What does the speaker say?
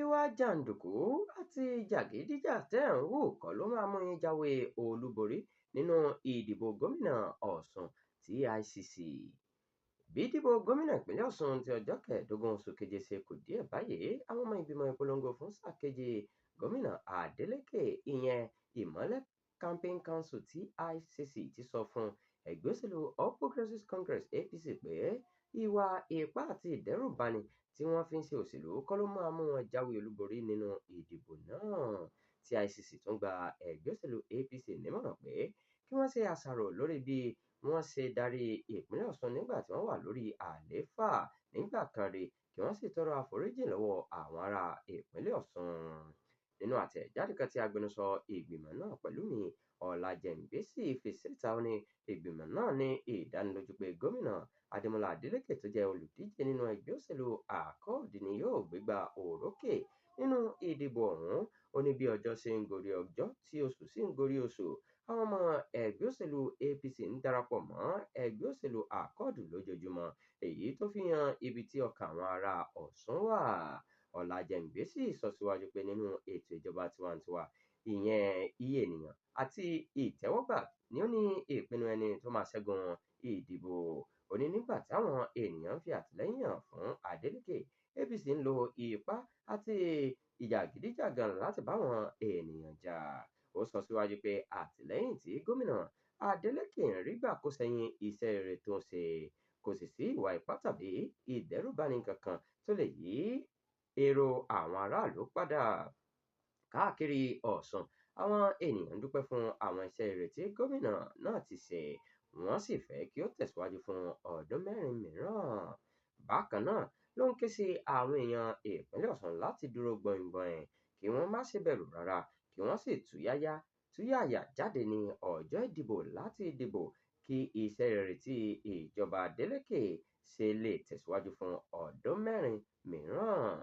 ìwà jàǹdùkú àti jàgídíjà tẹ́ ẹ̀ ń hù kọ́ ló máa mú yín jáwé olúborí nínú ìdìbò gómìnà Ọ̀ṣun tí ICC. Bí ìdìbò gómìnà ìpínlẹ̀ Ọ̀ṣun ti ọjọ́ kẹẹ̀ẹ́dógún oṣù keje ṣe kù díẹ̀ báyìí, àwọn ọmọ ìgbìmọ̀ ìpolongo fún sáà kejì gómìnà Adeleke ìyẹn Ìmọ́lẹ̀ Campaign Council tí ICC ti sọ fún ẹgbẹ́ òṣèlú All Progressives Congress APC pé ìwà ipá àti ìdẹ́rùbani tí wọ́n fi ń ṣe òṣèlú kọ́ ló máa mú wọn jáwé olúborí nínú ìdìbò náà, tí ICC tún gba ẹgbẹ́ òṣèlú APC nímọ̀ràn pé kí wọ́n ṣe àṣàrò lórí bí wọ́n ṣe darí ìpínlẹ̀ Ọ̀ṣun nígbà tí wọ́n wà lórí àlééfà nígbà kan rí, kí wọ́n sì tọrọ àforíjì lọ́wọ́ àwọn ará ìpínlẹ̀ Ọ̀ṣun. Nínú àtẹ̀jáde kan tí agbẹnusọ ìgbìmọ̀ náà Pẹ̀lúmi Ọlájẹ́ngbèsì fi síta, ó ní ìgbìmọ̀ náà ní ìdánilójú pé gómìnà Adémọ́lá Adeleke tó jẹ́ olùdíje nínú ẹgbẹ́ òṣèlú Accord ni yóò gbégbá òrókè nínú ìdìbò ọ̀hún. Ó ní bí ọjọ́ ṣe ń gorí ọjọ́ tí oṣù sì ń gorí oṣù, àwọn ọmọ ẹgbẹ́ òṣèlú APC ń darapọ̀ mọ́ ẹgbẹ́ òṣèlú Accord lójoojúmọ́, èyí tó fi hàn ibi tí ọkàn àwọn ará Ọ̀ṣun wà. Ọlájẹ́ngbèsì sọ síwájú pé nínú ètò ìjọba tiwantiwa, ìyẹn iye ènìyàn àti ìtẹ́wọ́gbà ni ó ní ìpinnu ẹni tó máa ṣẹ́gun ìdìbò. Ó ní nígbà tí àwọn ènìyàn fi àtìlẹ́yìn hàn fún Adeleke, APC ń lo ipá àti ìjàgídíjàgan láti bá àwọn ènìyàn jà. Ó sọ síwájú pé àtìlẹ́yìn tí gómìnà Adeleke ń rí gbà kò sẹ́yìn iṣẹ́ rere tó ń ṣe, kò sì sí ìwà ipá tàbí ìdẹ́rùbani kankan tó lè yí èrò àwọn aráàlú padà. Káàkiri Ọ̀ṣun, àwọn ènìyàn dúpẹ́ fún àwọn iṣẹ́ rere tí gómìnà náà ti ṣe, wọ́n sì fẹ́ kí ó tẹ̀síwájú fún ọdún mẹ́rin mìíràn. Bákan náà ló ń ké sí àwọn èèyàn ìpínlẹ̀ Ọ̀ṣun láti dúró gbọ̀ngbọ̀n, kí wọ́n má ṣe bẹ̀rù rárá, kí wọ́n sì túyàyà jáde ní ọjọ́ ìdìbò láti dìbò kí iṣẹ́ rere tí ìjọba Adeleke ṣe lè tẹ̀síwájú fún ọdún mẹ́rin mìíràn.